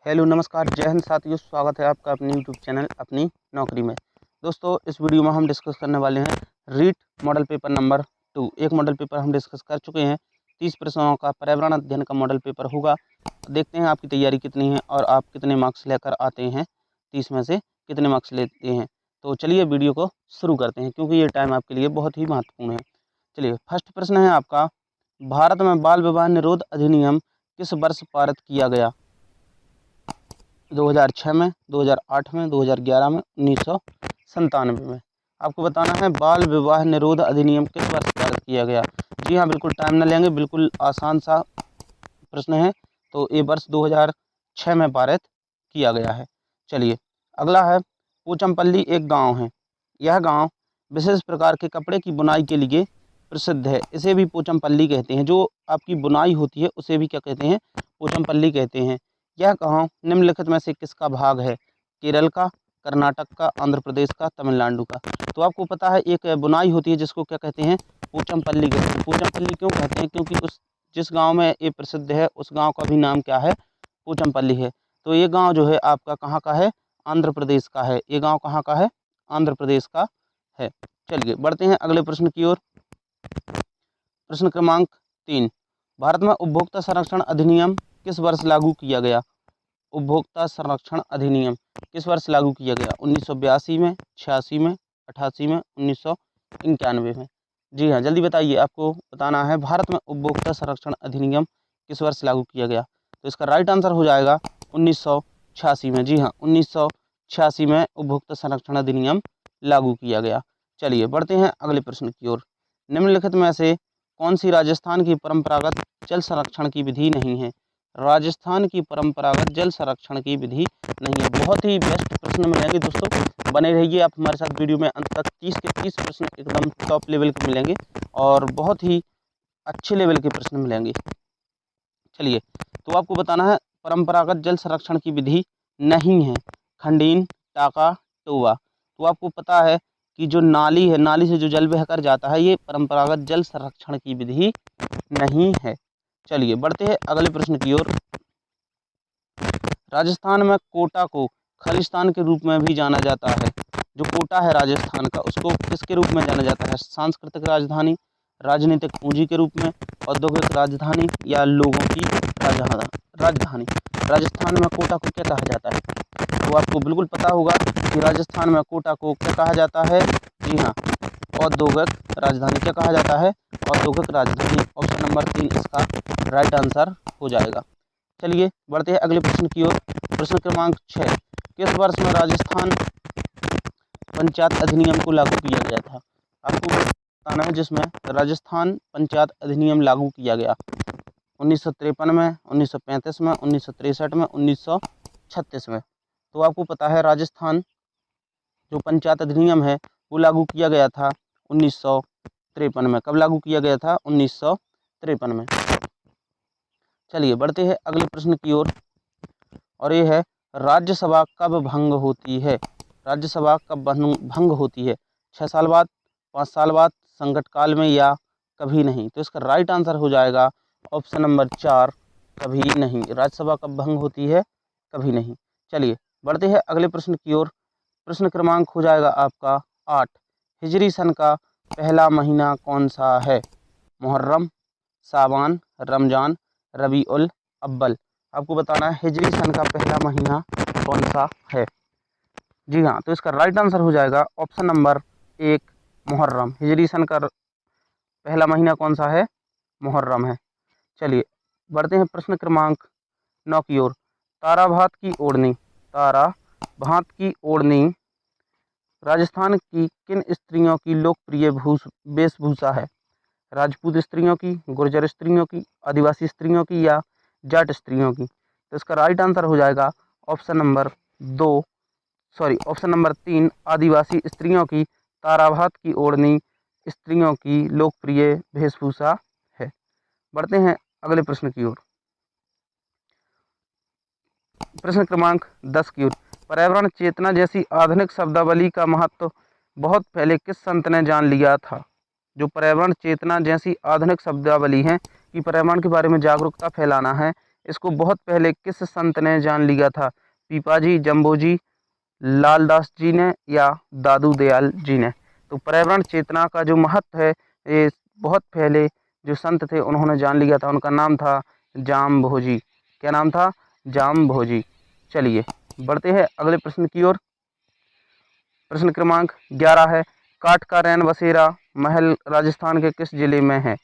Hello नमस्कार जय हिंद साथियों, स्वागत है आपका अपने यूट्यूब चैनल अपनी नौकरी में। दोस्तों इस वीडियो में हम डिस्कस करने वाले हैं रीट मॉडल पेपर नंबर 2। एक मॉडल पेपर हम डिस्कस कर चुके हैं, 30 प्रश्नों का पर्यावरण अध्ययन का मॉडल पेपर होगा। देखते हैं आपकी तैयारी कितनी है और आप कितने मार्क्स लेकर आते हैं, 30 में से कितने मार्क्स लेते हैं। तो चलिए वीडियो को शुरू करते हैं क्योंकि ये टाइम आपके लिए बहुत ही महत्वपूर्ण है। चलिए फर्स्ट प्रश्न है आपका, भारत में बाल विवाह निरोध अधिनियम किस वर्ष पारित किया गया? 2006 में, 2008 में, 2011 में, 1997 में। आपको बताना है बाल विवाह निरोध अधिनियम किस वर्ष पारित किया गया। जी हाँ, बिल्कुल टाइम न लेंगे, बिल्कुल आसान सा प्रश्न है। तो ये वर्ष 2006 में पारित किया गया है। चलिए अगला है, पोचमपल्ली एक गांव है। यह गांव विशेष प्रकार के कपड़े की बुनाई के लिए प्रसिद्ध है। इसे भी पोचमपल्ली कहते हैं। जो आपकी बुनाई होती है उसे भी क्या कहते हैं? पोचमपल्ली कहते हैं। यह गांव निम्नलिखित में से किसका भाग है? केरल का, कर्नाटक का, आंध्र प्रदेश का, तमिलनाडु का। तो आपको पता है एक बुनाई होती है जिसको क्या कहते हैं? पोचमपल्ली कहते हैं। पोचमपल्ली क्यों कहते हैं? क्योंकि उस जिस गांव में ये प्रसिद्ध है उस गांव का भी नाम क्या है? पोचमपल्ली है। तो ये गांव जो है आपका कहाँ का है? आंध्र प्रदेश का है। ये गांव कहाँ का है? आंध्र प्रदेश का है। चलिए बढ़ते हैं अगले प्रश्न की ओर। प्रश्न क्रमांक 3, भारत में उपभोक्ता संरक्षण अधिनियम किस वर्ष लागू किया गया? उपभोक्ता संरक्षण अधिनियम किस वर्ष लागू किया गया? 1982 में, 86 में, 88 में, 1991 में। जी हाँ, जल्दी बताइए, आपको बताना है भारत में उपभोक्ता संरक्षण अधिनियम किस वर्ष लागू किया गया। तो इसका राइट आंसर हो जाएगा 1986 में। जी हाँ, 1986 में उपभोक्ता संरक्षण अधिनियम लागू किया गया। चलिए बढ़ते हैं अगले प्रश्न की ओर। निम्नलिखित में से कौन सी राजस्थान की परंपरागत जल संरक्षण की विधि नहीं है? राजस्थान की परंपरागत जल संरक्षण की विधि नहीं है। बहुत ही बेस्ट प्रश्न मिलेंगे दोस्तों, बने रहिए आप हमारे साथ वीडियो में अंत तक। 30 के 30 प्रश्न एकदम टॉप लेवल के मिलेंगे और बहुत ही अच्छे लेवल के प्रश्न मिलेंगे। चलिए तो आपको बताना है परंपरागत जल संरक्षण की विधि नहीं है खंडीन, टाका, टोवा। तो आपको पता है कि जो नाली है, नाली से जो जल बहकर जाता है, ये परंपरागत जल संरक्षण की विधि नहीं है। चलिए बढ़ते हैं अगले प्रश्न की ओर। राजस्थान में कोटा को खालिस्तान के रूप में भी जाना जाता है। जो कोटा है राजस्थान का, उसको किसके रूप में जाना जाता है? सांस्कृतिक राजधानी, राजनीतिक पूंजी के रूप में, औद्योगिक राजधानी या लोगों की राजधानी। राजस्थान में कोटा को क्या कहा जाता है? तो आपको बिल्कुल पता होगा कि राजस्थान में कोटा को क्या कहा जाता है। जी हाँ, औद्योगिक राजधानी। क्या कहा जाता है? औद्योगिक राजधानी। ऑप्शन नंबर 3 इसका राइट आंसर हो जाएगा। चलिए बढ़ते हैं अगले प्रश्न की ओर। प्रश्न क्रमांक 6, किस वर्ष में राजस्थान पंचायत अधिनियम को लागू किया गया था? आपको बताना है जिसमें राजस्थान पंचायत अधिनियम लागू किया गया। 1953 में, 1935 में, 1963 में, 1936 में। तो आपको पता है राजस्थान जो पंचायत अधिनियम है वो लागू किया गया था 1953 में। कब लागू किया गया था? 1953 में। चलिए बढ़ते हैं अगले प्रश्न की ओर और ये है, राज्यसभा कब भंग होती है? राज्यसभा कब भंग होती है? 6 साल बाद, 5 साल बाद, संकट काल में या कभी नहीं? तो इसका राइट आंसर हो जाएगा ऑप्शन नंबर 4, कभी नहीं। राज्यसभा कब भंग होती है? कभी नहीं। चलिए बढ़ते हैं अगले प्रश्न की ओर। प्रश्न क्रमांक हो जाएगा आपका 8, हिजरी सन का पहला महीना कौन सा है? मुहर्रम, साबान, रमजान, रबी उल अव्वल। आपको बताना है हिजरी सन का पहला महीना कौन सा है। जी हाँ, तो इसका राइट आंसर हो जाएगा ऑप्शन नंबर 1, मुहर्रम। हिजरी सन का पहला महीना कौन सा है? मुहर्रम है। चलिए बढ़ते हैं प्रश्न क्रमांक 9 की ओर। ताराभात की ओढ़नी, ताराभात की ओढ़नी राजस्थान की किन स्त्रियों की लोकप्रिय वेशभूषा है? राजपूत स्त्रियों की, गुर्जर स्त्रियों की, आदिवासी स्त्रियों की या जाट स्त्रियों की? तो इसका राइट आंसर हो जाएगा ऑप्शन नंबर 3, आदिवासी स्त्रियों की ताराभात की ओढ़नी स्त्रियों की लोकप्रिय वेशभूषा है। बढ़ते हैं अगले प्रश्न की ओर। प्रश्न क्रमांक 10 की ओर। पर्यावरण चेतना जैसी आधुनिक शब्दावली का महत्व बहुत पहले किस संत ने जान लिया था? जो पर्यावरण चेतना जैसी आधुनिक शब्दावली है कि पर्यावरण के बारे में जागरूकता फैलाना है, इसको बहुत पहले किस संत ने जान लिया था? पीपाजी, जम्बोजी, लालदास जी ने या दादू दयाल जी ने? तो पर्यावरण चेतना का जो महत्व है ये बहुत पहले जो संत थे उन्होंने जान लिया था, उनका नाम था जाम्बोजी। क्या नाम था? जाम्बोजी। चलिए बढ़ते हैं अगले प्रश्न की ओर। प्रश्न क्रमांक 11 है, काठ का रैन बसेरा महल राजस्थान के किस जिले में है?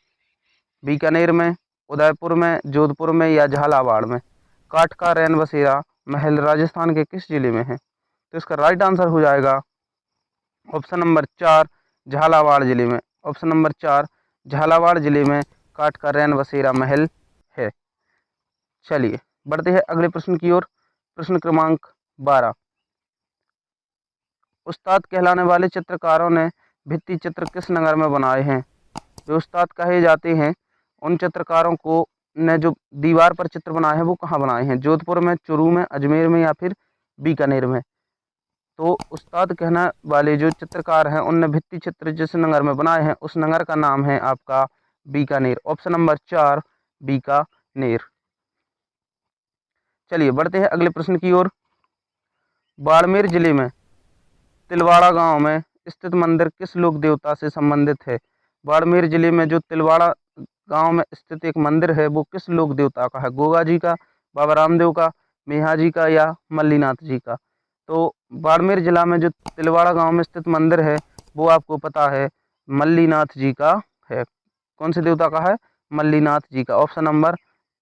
बीकानेर में, उदयपुर में, जोधपुर में या झालावाड़ में? काठ का रैन बसेरा महल राजस्थान के किस जिले में है? तो इसका राइट आंसर हो जाएगा ऑप्शन नंबर 4, झालावाड़ जिले में। ऑप्शन नंबर 4, झालावाड़ जिले में काठ का रैन बसेरा महल है। चलिए बढ़ते हैं अगले प्रश्न की ओर। प्रश्न क्रमांक 12, उस्ताद कहलाने वाले चित्रकारों ने भित्ति चित्र किस नगर में बनाए हैं? जो उस्ताद कहे जाते हैं उन चित्रकारों को ने जो दीवार पर चित्र बनाए हैं वो कहाँ बनाए हैं? जोधपुर में, चुरू में, अजमेर में या फिर बीकानेर में? तो उस्ताद कहने वाले जो चित्रकार हैं उनने भित्ति चित्र जिस नगर में बनाए हैं उस नगर का नाम है आपका बीकानेर। Option number 4, Bikaner. चलिए बढ़ते हैं अगले प्रश्न की ओर। बाड़मेर जिले में तिलवाड़ा गांव में स्थित मंदिर किस लोक देवता से संबंधित है? बाड़मेर जिले में जो तिलवाड़ा गांव में स्थित एक मंदिर है वो किस लोक देवता का है? गोगा जी का, बाबा रामदेव का, मेहा जी का या मल्लीनाथ जी का? तो बाड़मेर जिला में जो तिलवाड़ा गांव में स्थित मंदिर है वो आपको पता है मल्लीनाथ जी का है। कौन से देवता का है? मल्लीनाथ जी का। Option number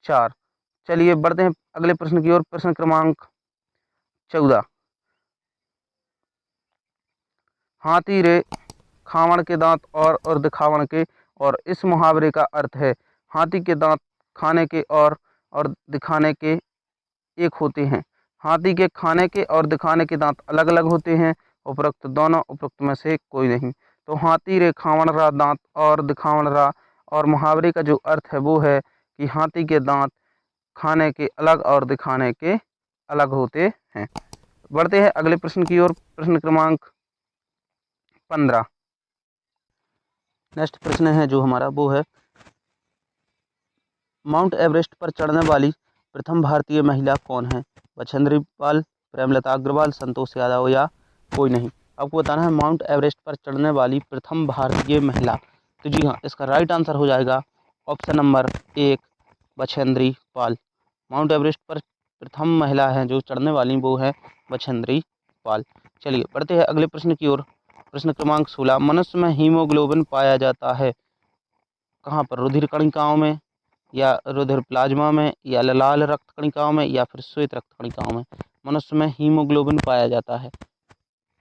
4। चलिए बढ़ते हैं अगले प्रश्न की ओर। प्रश्न क्रमांक 14, हाथी रे खावण के दांत और दिखावण के, और इस मुहावरे का अर्थ है हाथी के दांत खाने के और दिखाने के एक होते हैं। हाथी के खाने के और दिखाने के दांत अलग अलग होते हैं। उपरोक्त दोनों, उपरोक्त में से कोई नहीं। तो हाथी रे खावण रा दांत और दिखावण रा, और मुहावरे का जो अर्थ है वो है कि हाथी के दांत खाने के अलग और दिखाने के अलग होते हैं। बढ़ते हैं अगले प्रश्न की ओर। प्रश्न क्रमांक 15। नेक्स्ट प्रश्न है जो हमारा वो है, माउंट एवरेस्ट पर चढ़ने वाली प्रथम भारतीय महिला कौन है? बछेंद्री पाल, प्रेमलता अग्रवाल, संतोष यादव या कोई नहीं? आपको बताना है माउंट एवरेस्ट पर चढ़ने वाली प्रथम भारतीय महिला। तो जी हाँ, इसका राइट आंसर हो जाएगा option number 1, Bachendri Pal. Mount Everest पर प्रथम महिला है जो चढ़ने वाली वो है बछेंद्री पाल। चलिए बढ़ते हैं अगले प्रश्न की ओर। प्रश्न क्रमांक 16, मनुष्य में हीमोग्लोबिन पाया जाता है कहाँ पर? रुधिर कणिकाओं में या रुधिर प्लाज्मा में या लाल रक्त कणिकाओं में या फिर श्वेत रक्त कणिकाओं में? मनुष्य में हीमोग्लोबिन पाया जाता है।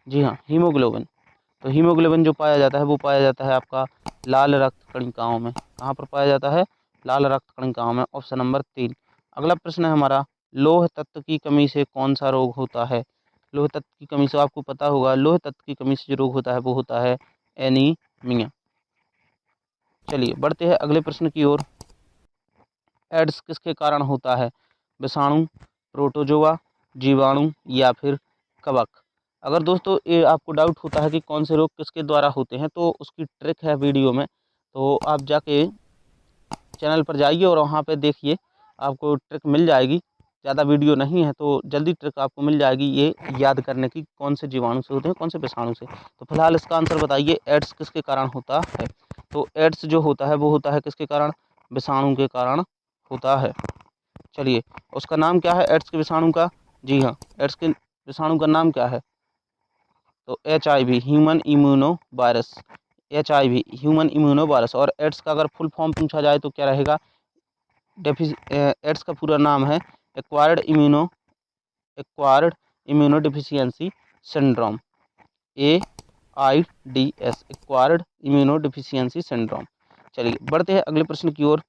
जी हाँ, हीमोग्लोबिन। तो हीमोग्लोबिन जो पाया जाता है वो पाया जाता है आपका लाल रक्त कणिकाओं में। कहाँ पर पाया जाता है? लाल रक्त कणिकाओं में। Option number 3। अगला प्रश्न है हमारा, लौह तत्व की कमी से कौन सा रोग होता है? लौह तत्व की कमी से आपको पता होगा, लौह तत्व की कमी से जो रोग होता है वो होता है एनीमिया। चलिए बढ़ते हैं अगले प्रश्न की ओर। एड्स किसके कारण होता है? विषाणु, प्रोटोजोआ, जीवाणु या फिर कवक? अगर दोस्तों ये आपको डाउट होता है कि कौन से रोग किसके द्वारा होते हैं तो उसकी ट्रिक है वीडियो में, तो आप जाके चैनल पर जाइए और वहाँ पे देखिए, आपको ट्रिक मिल जाएगी। ज़्यादा वीडियो नहीं है तो जल्दी ट्रिक आपको मिल जाएगी ये याद करने की, कौन से जीवाणु से होते हैं, कौन से विषाणु से। तो फिलहाल इसका आंसर बताइए, एड्स किसके कारण होता है? तो एड्स जो होता है वो होता है किसके कारण? विषाणु के कारण होता है। चलिए उसका नाम क्या है एड्स के विषाणु का? जी हाँ, एड्स के विषाणु का नाम क्या है? तो HIV, human immuno virus. HIV, human immuno virus. और एड्स का अगर फुल फॉर्म पूछा जाए तो क्या रहेगा? एड्स का पूरा नाम है acquired immuno deficiency syndrome, AIDS, acquired immuno deficiency syndrome. चलिए बढ़ते हैं अगले प्रश्न की ओर।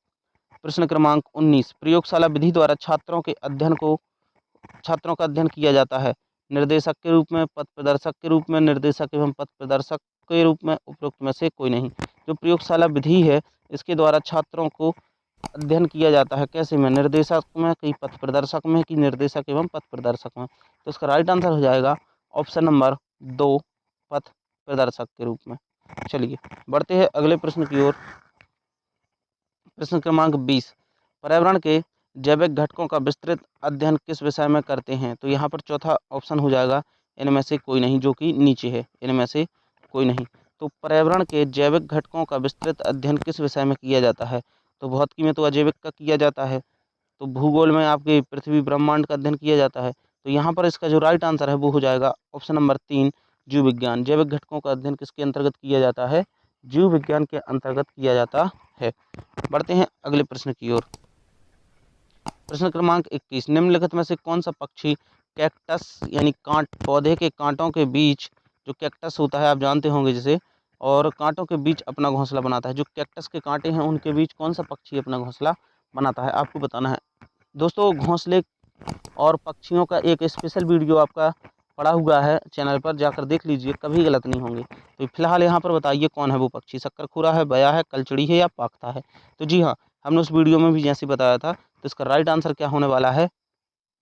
प्रश्न क्रमांक 19, प्रयोगशाला विधि द्वारा छात्रों का अध्ययन किया जाता है निर्देशक के रूप में, पथ प्रदर्शक के रूप में, निर्देशक एवं पथ प्रदर्शक के रूप में? उपरोक्त में से कोई नहीं। जो प्रयोगशाला विधि है इसके द्वारा छात्रों को अध्ययन किया जाता है कैसे में? निर्देशक में कि पथ प्रदर्शक में कि निर्देशक एवं पथ प्रदर्शक में? तो इसका राइट आंसर हो जाएगा ऑप्शन नंबर 2, पथ प्रदर्शक के रूप में। चलिए बढ़ते हैं अगले प्रश्न की ओर। प्रश्न क्रमांक 20, पर्यावरण के जैविक घटकों का विस्तृत अध्ययन किस विषय में करते हैं? तो यहाँ पर चौथा ऑप्शन हो जाएगा इनमें से कोई नहीं, जो कि नीचे है, इनमें से कोई नहीं। तो पर्यावरण के जैविक घटकों का विस्तृत अध्ययन किस विषय में किया जाता है? तो भौतिकी में तो अजैविक का किया जाता है, तो भूगोल में आपके पृथ्वी ब्रह्मांड का अध्ययन किया जाता है। तो यहाँ पर इसका जो राइट आंसर है वो हो जाएगा ऑप्शन नंबर 3, जीव विज्ञान। जैविक घटकों का अध्ययन किसके अंतर्गत किया जाता है? जीव विज्ञान के अंतर्गत किया जाता है। बढ़ते हैं अगले प्रश्न की ओर। प्रश्न क्रमांक 21, निम्नलिखित में से कौन सा पक्षी कैक्टस यानी पौधे के कांटों के बीच, जो कैक्टस होता है आप जानते होंगे जिसे, और कांटों के बीच अपना घोंसला बनाता है? जो कैक्टस के कांटे हैं उनके बीच कौन सा पक्षी अपना घोंसला बनाता है, आपको बताना है। दोस्तों, घोंसले और पक्षियों का एक स्पेशल वीडियो आपका पड़ा हुआ है चैनल पर, जाकर देख लीजिए, कभी गलत नहीं होंगे। तो फिलहाल यहाँ पर बताइए कौन है वो पक्षी? शक्करखुरा है, बया है, कलचड़ी है या पाख्ता है? तो जी हाँ, हमने उस वीडियो में भी जैसे बताया था। तो इसका राइट आंसर क्या होने वाला है?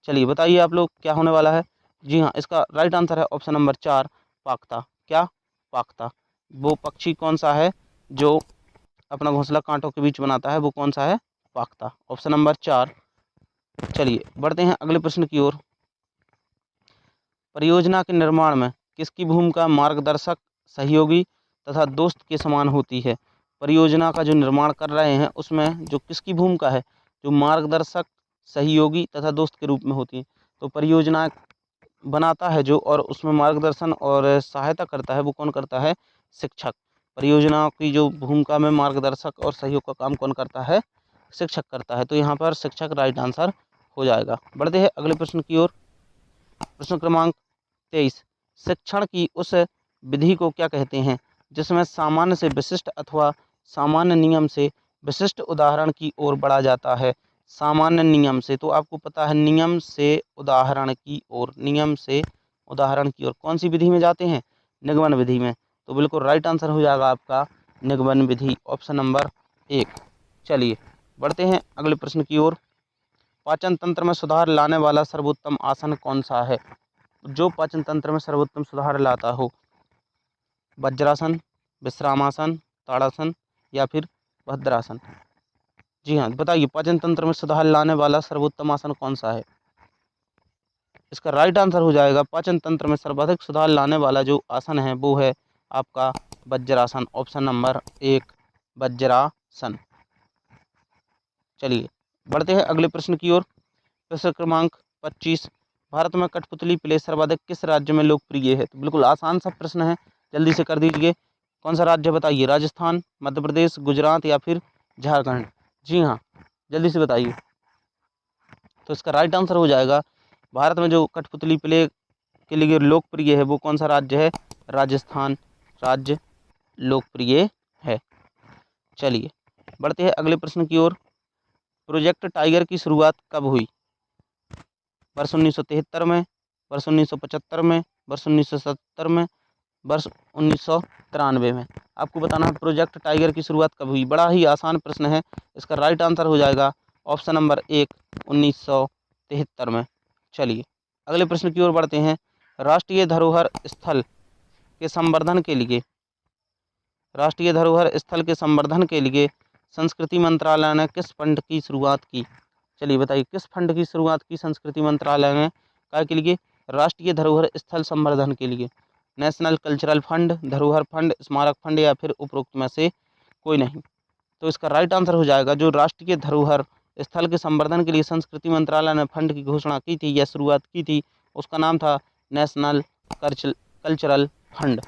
चलिए बताइए आप लोग क्या होने वाला है। जी हाँ, इसका राइट आंसर है ऑप्शन नंबर 4, पाख्ता। क्या? पाख्ता। वो पक्षी कौन सा है जो अपना घोंसला कांटों के बीच बनाता है? वो कौन सा है? पाख्ता। Option number 4। चलिए बढ़ते हैं अगले प्रश्न की ओर। परियोजना के निर्माण में किसकी भूमिका मार्गदर्शक, सहयोगी तथा दोस्त के समान होती है? परियोजना का जो निर्माण कर रहे हैं उसमें जो किसकी भूमिका है, जो मार्गदर्शक, सहयोगी तथा दोस्त के रूप में होती है? तो परियोजना बनाता है जो, और उसमें मार्गदर्शन और सहायता करता है, वो कौन करता है? शिक्षक। परियोजना की जो भूमिका में मार्गदर्शक और सहयोग का काम कौन करता है? शिक्षक करता है। तो यहाँ पर शिक्षक राइट आंसर हो जाएगा। बढ़ते हैं अगले प्रश्न की ओर। प्रश्न क्रमांक 23, शिक्षण की उस विधि को क्या कहते हैं जिसमें सामान्य से विशिष्ट अथवा सामान्य नियम से विशिष्ट उदाहरण की ओर बढ़ा जाता है? सामान्य नियम से, तो आपको पता है नियम से उदाहरण की ओर, नियम से उदाहरण की ओर कौन सी विधि में जाते हैं? निगमन विधि में। तो बिल्कुल राइट आंसर हो जाएगा आपका निगमन विधि, ऑप्शन नंबर 1। चलिए बढ़ते हैं अगले प्रश्न की ओर। पाचन तंत्र में सुधार लाने वाला सर्वोत्तम आसन कौन सा है? जो पाचन तंत्र में सर्वोत्तम सुधार लाता हो? वज्रासन, विश्रामासन, ताड़ासन या फिर भद्रासन? जी हाँ, बताइए पाचन तंत्र में सुधार लाने वाला सर्वोत्तम आसन कौन सा है? इसका राइट आंसर हो जाएगा, पाचन तंत्र में सर्वाधिक सुधार लाने वाला जो आसन है वो है आपका वज्रासन, ऑप्शन नंबर 1, वज्रासन। चलिए बढ़ते हैं अगले प्रश्न की ओर। प्रश्न क्रमांक 25, भारत में कठपुतली प्ले सर्वाधिक किस राज्य में लोकप्रिय है? तो बिल्कुल आसान सा प्रश्न है, जल्दी से कर दीजिए। कौन सा राज्य बताइए? राजस्थान, मध्य प्रदेश, गुजरात या फिर झारखंड? जी हाँ, जल्दी से बताइए। तो इसका राइट आंसर हो जाएगा, भारत में जो कठपुतली प्ले के लिए लोकप्रिय है वो कौन सा राज्य है? राजस्थान राज्य लोकप्रिय है। चलिए बढ़ते हैं अगले प्रश्न की ओर। प्रोजेक्ट टाइगर की शुरुआत कब हुई? वर्ष 1973 में, वर्ष 1975 में, वर्ष 1970 में, वर्ष 1993 में? आपको बताना है प्रोजेक्ट टाइगर की शुरुआत कब हुई। बड़ा ही आसान प्रश्न है, इसका राइट आंसर हो जाएगा ऑप्शन नंबर 1, 1973 में। चलिए अगले प्रश्न की ओर बढ़ते हैं। राष्ट्रीय धरोहर स्थल के संवर्धन के लिए, राष्ट्रीय धरोहर स्थल के संवर्धन के लिए संस्कृति मंत्रालय ने किस फंड की शुरुआत की? चलिए बताइए किस फंड की शुरुआत की संस्कृति मंत्रालय ने? काय के लिए? राष्ट्रीय धरोहर स्थल संवर्धन के लिए। नेशनल कल्चरल फंड, धरोहर फंड, स्मारक फंड या फिर उपरोक्त में से कोई नहीं? तो इसका राइट आंसर हो जाएगा, जो राष्ट्रीय धरोहर स्थल के संवर्धन के लिए संस्कृति मंत्रालय ने फंड की घोषणा की थी या शुरुआत की थी, उसका नाम था नेशनल कल्चरल फंड।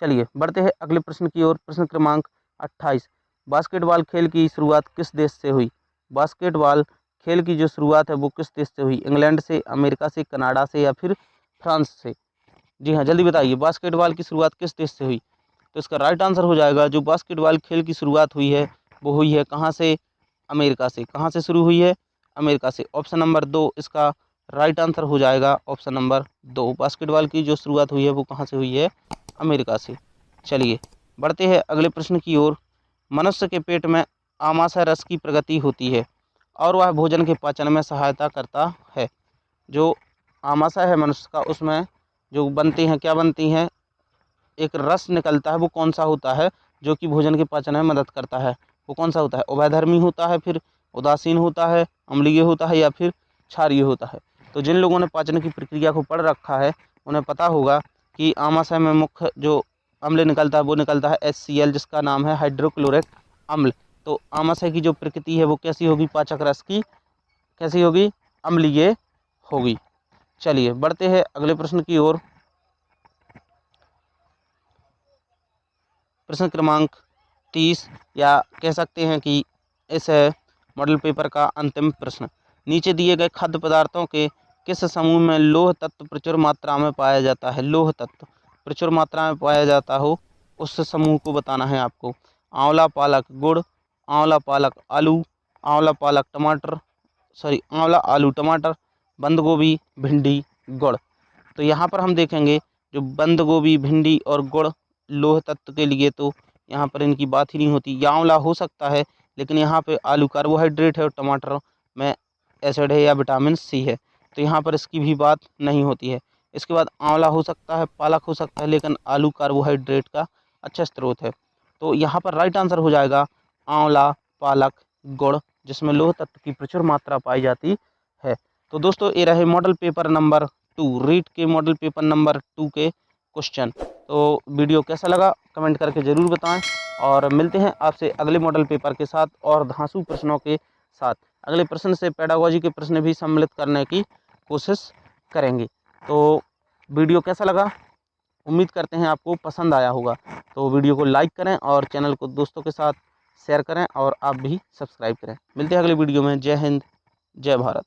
चलिए बढ़ते हैं अगले प्रश्न की ओर। प्रश्न क्रमांक 28, बास्केटबॉल खेल की शुरुआत किस देश से हुई? बास्केटबॉल खेल की जो शुरुआत है वो किस देश से हुई? इंग्लैंड से, अमेरिका से, कनाडा से या फिर फ्रांस से? जी हाँ, जल्दी बताइए बास्केटबॉल की शुरुआत किस देश से हुई? तो इसका राइट आंसर हो जाएगा, जो बास्केटबॉल खेल की शुरुआत हुई है वो हुई है कहाँ से? अमेरिका से। कहाँ से शुरू हुई है? अमेरिका से। ऑप्शन नंबर 2 इसका राइट आंसर हो जाएगा, ऑप्शन नंबर 2। बास्केटबॉल की जो शुरुआत हुई है वो कहाँ से हुई है? अमेरिका से। चलिए बढ़ते हैं अगले प्रश्न की ओर। मनुष्य के पेट में आमाशय रस की प्रगति होती है और वह भोजन के पाचन में सहायता करता है। जो आमाशय है मनुष्य का, उसमें जो बनती हैं, क्या बनती हैं? एक रस निकलता है, वो कौन सा होता है जो कि भोजन के पाचन में मदद करता है? वो कौन सा होता है? उभयधर्मी होता है, फिर उदासीन होता है, अम्लीय होता है या फिर क्षारीय होता है। तो जिन लोगों ने पाचन की प्रक्रिया को पढ़ रखा है उन्हें पता होगा कि आमाशय में मुख्य जो अम्ल निकलता है वो निकलता है HCl, जिसका नाम है हाइड्रोक्लोरिक अम्ल। तो आमाशय की जो प्रकृति है वो कैसी होगी, पाचक रस की कैसी होगी, अम्लीय होगी। चलिए बढ़ते हैं अगले प्रश्न की ओर। प्रश्न क्रमांक 30, या कह सकते हैं कि इस मॉडल पेपर का अंतिम प्रश्न। नीचे दिए गए खाद्य पदार्थों के किस समूह में लौह तत्व प्रचुर मात्रा में पाया जाता है। लौह तत्व प्रचुर मात्रा में पाया जाता हो उस समूह को बताना है आपको। आंवला, पालक, गुड़, आंवला, पालक, आलू, आंवला, पालक, टमाटर, आंवला, आलू, टमाटर, बंद गोभी, भिंडी, गुड़। तो यहाँ पर हम देखेंगे जो बंद गोभी, भिंडी और गुड़ लोह तत्व के लिए तो यहाँ पर इनकी बात ही नहीं होती। या आंवला हो सकता है, लेकिन यहाँ पे आलू कार्बोहाइड्रेट है और टमाटर में एसिड है या विटामिन सी है, तो यहाँ पर इसकी भी बात नहीं होती है। इसके बाद आंवला हो सकता है, पालक हो सकता है, लेकिन आलू कार्बोहाइड्रेट का अच्छा स्रोत है। तो यहाँ पर राइट आंसर हो जाएगा आंवला, पालक, गुड़, जिसमें लोह तत्व की प्रचुर मात्रा पाई जाती है। तो दोस्तों ये रहे मॉडल पेपर नंबर 2, रीट के मॉडल पेपर नंबर 2 के क्वेश्चन। तो वीडियो कैसा लगा कमेंट करके ज़रूर बताएं, और मिलते हैं आपसे अगले मॉडल पेपर के साथ और धांसू प्रश्नों के साथ। अगले प्रश्न से पेडागोजी के प्रश्न भी सम्मिलित करने की कोशिश करेंगे। तो वीडियो कैसा लगा, उम्मीद करते हैं आपको पसंद आया होगा। तो वीडियो को लाइक करें और चैनल को दोस्तों के साथ शेयर करें और आप भी सब्सक्राइब करें। मिलते हैं अगले वीडियो में। जय हिंद, जय भारत।